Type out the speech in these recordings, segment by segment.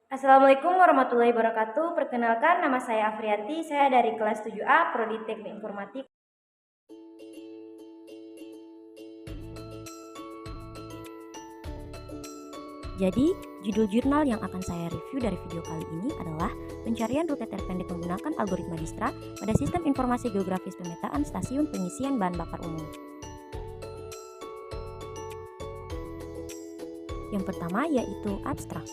Assalamualaikum warahmatullahi wabarakatuh. Perkenalkan, nama saya Afrianti. Saya dari kelas 7A, Prodi Teknik Informatik. Jadi, judul jurnal yang akan saya review dari video kali ini adalah pencarian rute terpendek menggunakan algoritma Dijkstra pada sistem informasi geografis pemetaan stasiun pengisian bahan bakar umum. Yang pertama yaitu abstrak.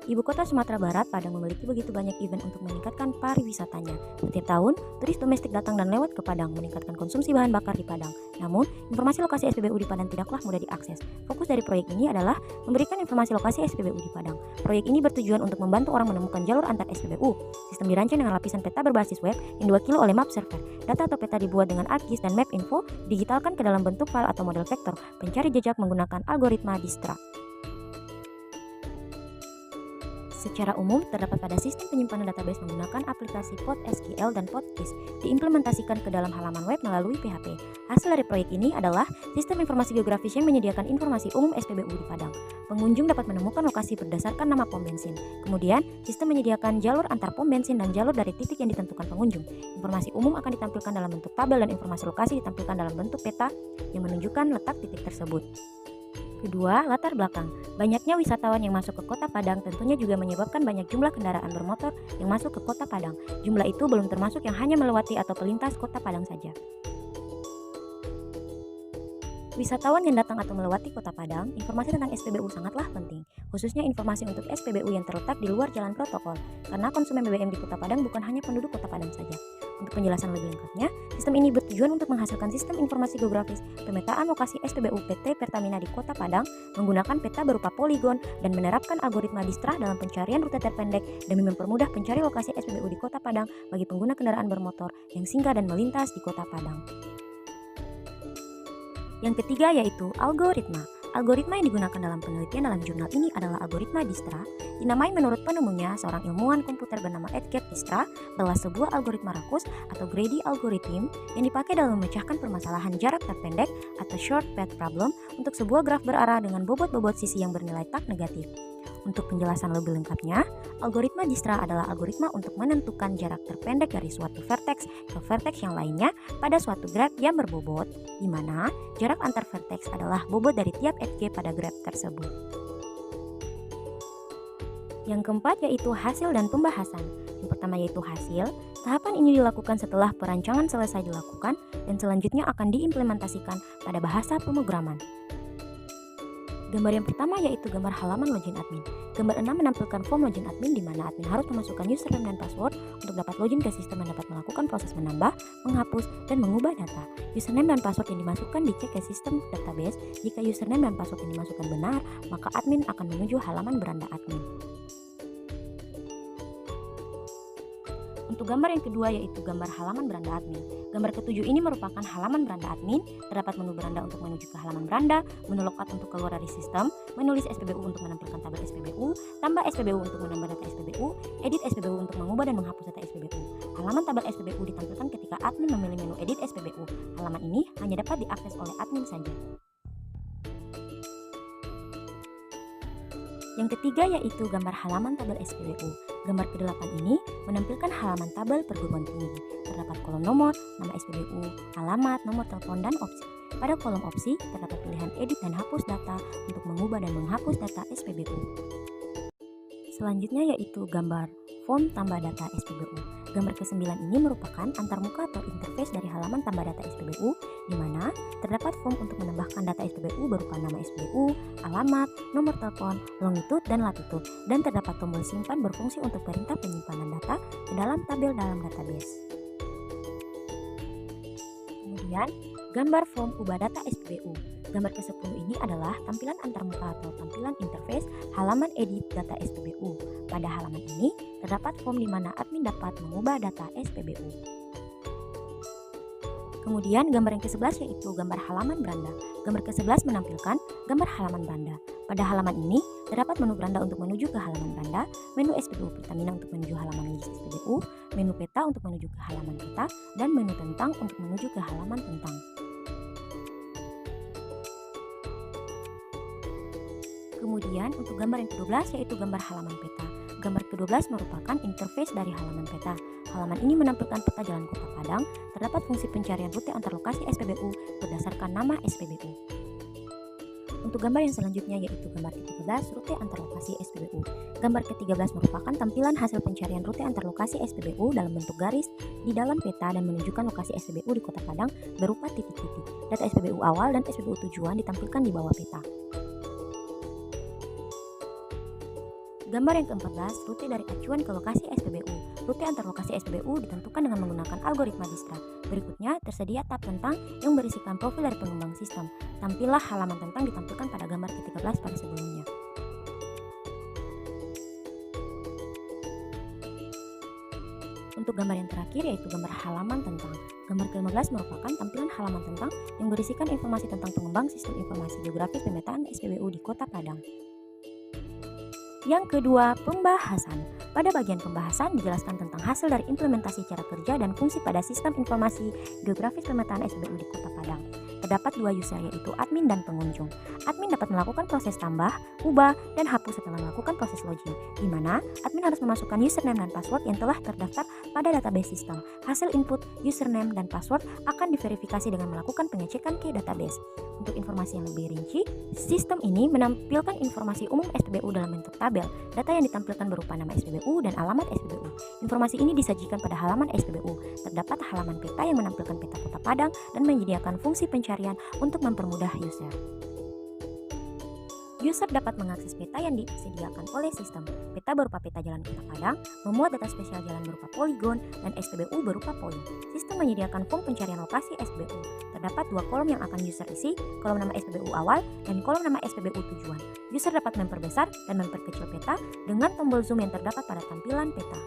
Ibu kota Sumatera Barat, Padang, memiliki begitu banyak event untuk meningkatkan pariwisatanya. Setiap tahun, turis domestik datang dan lewat ke Padang, meningkatkan konsumsi bahan bakar di Padang. Namun, informasi lokasi SPBU di Padang tidaklah mudah diakses. Fokus dari proyek ini adalah memberikan informasi lokasi SPBU di Padang. Proyek ini bertujuan untuk membantu orang menemukan jalur antar SPBU. Sistem dirancang dengan lapisan peta berbasis web yang diwakili oleh map server. Data atau peta dibuat dengan ArcGIS dan map info digitalkan ke dalam bentuk file atau model vektor. Pencari jejak menggunakan algoritma Dijkstra. Secara umum, terdapat pada sistem penyimpanan database menggunakan aplikasi PostgreSQL dan PostGIS diimplementasikan ke dalam halaman web melalui PHP. Hasil dari proyek ini adalah sistem informasi geografis yang menyediakan informasi umum SPBU di Padang. Pengunjung dapat menemukan lokasi berdasarkan nama pom bensin. Kemudian, sistem menyediakan jalur antar pom bensin dan jalur dari titik yang ditentukan pengunjung. Informasi umum akan ditampilkan dalam bentuk tabel dan informasi lokasi ditampilkan dalam bentuk peta yang menunjukkan letak titik tersebut. Kedua, latar belakang. Banyaknya wisatawan yang masuk ke Kota Padang tentunya juga menyebabkan banyak jumlah kendaraan bermotor yang masuk ke Kota Padang. Jumlah itu belum termasuk yang hanya melewati atau pelintas Kota Padang saja. Wisatawan yang datang atau melewati Kota Padang, informasi tentang SPBU sangatlah penting, khususnya informasi untuk SPBU yang terletak di luar jalan protokol, karena konsumen BBM di Kota Padang bukan hanya penduduk Kota Padang saja. Untuk penjelasan lebih lengkapnya, sistem ini bertujuan untuk menghasilkan sistem informasi geografis pemetaan lokasi SPBU PT Pertamina di Kota Padang menggunakan peta berupa poligon dan menerapkan algoritma Dijkstra dalam pencarian rute terpendek demi mempermudah pencari lokasi SPBU di Kota Padang bagi pengguna kendaraan bermotor yang singgah dan melintas di Kota Padang. Yang ketiga yaitu algoritma. Algoritma yang digunakan dalam penelitian dalam jurnal ini adalah algoritma Dijkstra. Dinamai menurut penemunya, seorang ilmuwan komputer bernama Edgard Dijkstra, adalah sebuah algoritma rakus atau greedy algorithm yang dipakai dalam memecahkan permasalahan jarak terpendek atau short path problem untuk sebuah graf berarah dengan bobot-bobot sisi yang bernilai tak negatif. Untuk penjelasan lebih lengkapnya, algoritma Dijkstra adalah algoritma untuk menentukan jarak terpendek dari suatu vertex ke vertex yang lainnya pada suatu graf yang berbobot, di mana jarak antar vertex adalah bobot dari tiap edge pada graf tersebut. Yang keempat yaitu hasil dan pembahasan. Yang pertama yaitu hasil. Tahapan ini dilakukan setelah perancangan selesai dilakukan dan selanjutnya akan diimplementasikan pada bahasa pemrograman. Gambar yang pertama yaitu gambar halaman login admin. Gambar 6 menampilkan form login admin di mana admin harus memasukkan username dan password untuk dapat login ke sistem dan dapat melakukan proses menambah, menghapus, dan mengubah data. Username dan password yang dimasukkan dicek ke sistem database. Jika username dan password yang dimasukkan benar, maka admin akan menuju halaman beranda admin. Untuk gambar yang kedua yaitu gambar halaman beranda admin. Gambar ketujuh ini merupakan halaman beranda admin. Terdapat menu beranda untuk menuju ke halaman beranda, menu logout untuk keluar dari sistem, menulis SPBU untuk menampilkan tabel SPBU, tambah SPBU untuk menambah data SPBU, edit SPBU untuk mengubah dan menghapus data SPBU. Halaman tabel SPBU ditampilkan ketika admin memilih menu edit SPBU. Halaman ini hanya dapat diakses oleh admin saja. Yang ketiga yaitu gambar halaman tabel SPBU. Gambar ke-8 ini menampilkan halaman tabel perguruan tinggi. Terdapat kolom nomor, nama SPBU, alamat, nomor telepon, dan opsi. Pada kolom opsi, terdapat pilihan edit dan hapus data untuk mengubah dan menghapus data SPBU. Selanjutnya yaitu gambar form tambah data SPBU. Gambar ke-9 ini merupakan antarmuka atau interface dari halaman tambah data SPBU, di mana terdapat form untuk menambahkan data SPBU berupa nama SPBU, alamat, nomor telepon, longitude, dan latitude, dan terdapat tombol simpan berfungsi untuk perintah penyimpanan data ke dalam tabel dalam database. Kemudian, gambar form ubah data SPBU. Gambar ke-10 ini adalah tampilan antarmuka atau tampilan interface halaman edit data SPBU. Pada halaman ini, terdapat form di mana admin dapat mengubah data SPBU. Kemudian, gambar yang ke-11 yaitu gambar halaman beranda. Gambar ke-11 menampilkan gambar halaman beranda. Pada halaman ini, terdapat menu beranda untuk menuju ke halaman beranda, menu SPBU Pertamina untuk menuju halaman logis SPBU, menu peta untuk menuju ke halaman peta, dan menu tentang untuk menuju ke halaman tentang. Kemudian untuk gambar yang ke-12 yaitu gambar halaman peta. Gambar ke-12 merupakan interface dari halaman peta. Halaman ini menampilkan peta jalan Kota Padang, terdapat fungsi pencarian rute antar lokasi SPBU berdasarkan nama SPBU. Untuk gambar yang selanjutnya yaitu gambar ke-13 rute antar lokasi SPBU. Gambar ke-13 merupakan tampilan hasil pencarian rute antar lokasi SPBU dalam bentuk garis di dalam peta dan menunjukkan lokasi SPBU di Kota Padang berupa titik-titik. Data SPBU awal dan SPBU tujuan ditampilkan di bawah peta. Gambar yang ke-14 rute dari acuan ke lokasi SPBU. Rute antar lokasi SPBU ditentukan dengan menggunakan algoritma Dijkstra. Berikutnya tersedia tab tentang yang berisikan profil dari pengembang sistem. Tampillah halaman tentang ditampilkan pada gambar ke-13 pada sebelumnya. Untuk gambar yang terakhir yaitu gambar halaman tentang. Gambar ke-15 merupakan tampilan halaman tentang yang berisikan informasi tentang pengembang sistem informasi geografis pemetaan SPBU di Kota Padang. Yang kedua, pembahasan. Pada bagian pembahasan dijelaskan tentang hasil dari implementasi cara kerja dan fungsi pada sistem informasi geografis pemetaan SPBU di Kota Padang. Terdapat dua user yaitu admin dan pengunjung. Admin dapat melakukan proses tambah, ubah, dan hapus setelah melakukan proses login, di mana admin harus memasukkan username dan password yang telah terdaftar pada database sistem. Hasil input username dan password akan diverifikasi dengan melakukan pengecekan ke database. Untuk informasi yang lebih rinci, sistem ini menampilkan informasi umum SPBU dalam bentuk tabel. Data yang ditampilkan berupa nama SPBU dan alamat SPBU. Informasi ini disajikan pada halaman SPBU. Terdapat halaman peta yang menampilkan peta Kota Padang dan menyediakan fungsi pencarian untuk mempermudah user. User dapat mengakses peta yang disediakan oleh sistem. Peta berupa peta jalan Kota Padang, memuat data spesial jalan berupa poligon, dan SPBU berupa poin. Sistem menyediakan form pencarian lokasi SPBU. Terdapat dua kolom yang akan user isi, kolom nama SPBU awal dan kolom nama SPBU tujuan. User dapat memperbesar dan memperkecil peta dengan tombol zoom yang terdapat pada tampilan peta.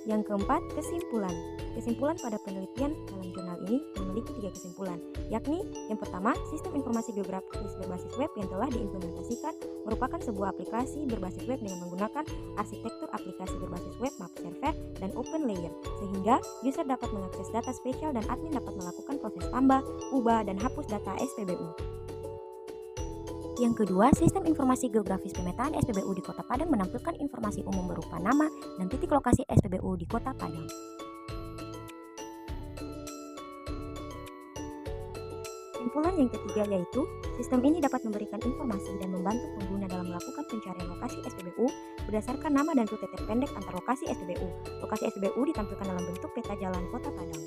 Yang keempat, kesimpulan. Kesimpulan pada penelitian dalam jurnal ini memiliki 3 kesimpulan, yakni yang pertama, sistem informasi geografis berbasis web yang telah diimplementasikan merupakan sebuah aplikasi berbasis web dengan menggunakan arsitektur aplikasi berbasis web, map server, dan open layer, sehingga user dapat mengakses data spesial dan admin dapat melakukan proses tambah, ubah, dan hapus data SPBU. Yang kedua, sistem informasi geografis pemetaan SPBU di Kota Padang menampilkan informasi umum berupa nama dan titik lokasi SPBU di Kota Padang. Kesimpulan yang ketiga yaitu, sistem ini dapat memberikan informasi dan membantu pengguna dalam melakukan pencarian lokasi SPBU berdasarkan nama dan rute terpendek antar lokasi SPBU. Lokasi SPBU ditampilkan dalam bentuk peta jalan Kota Padang.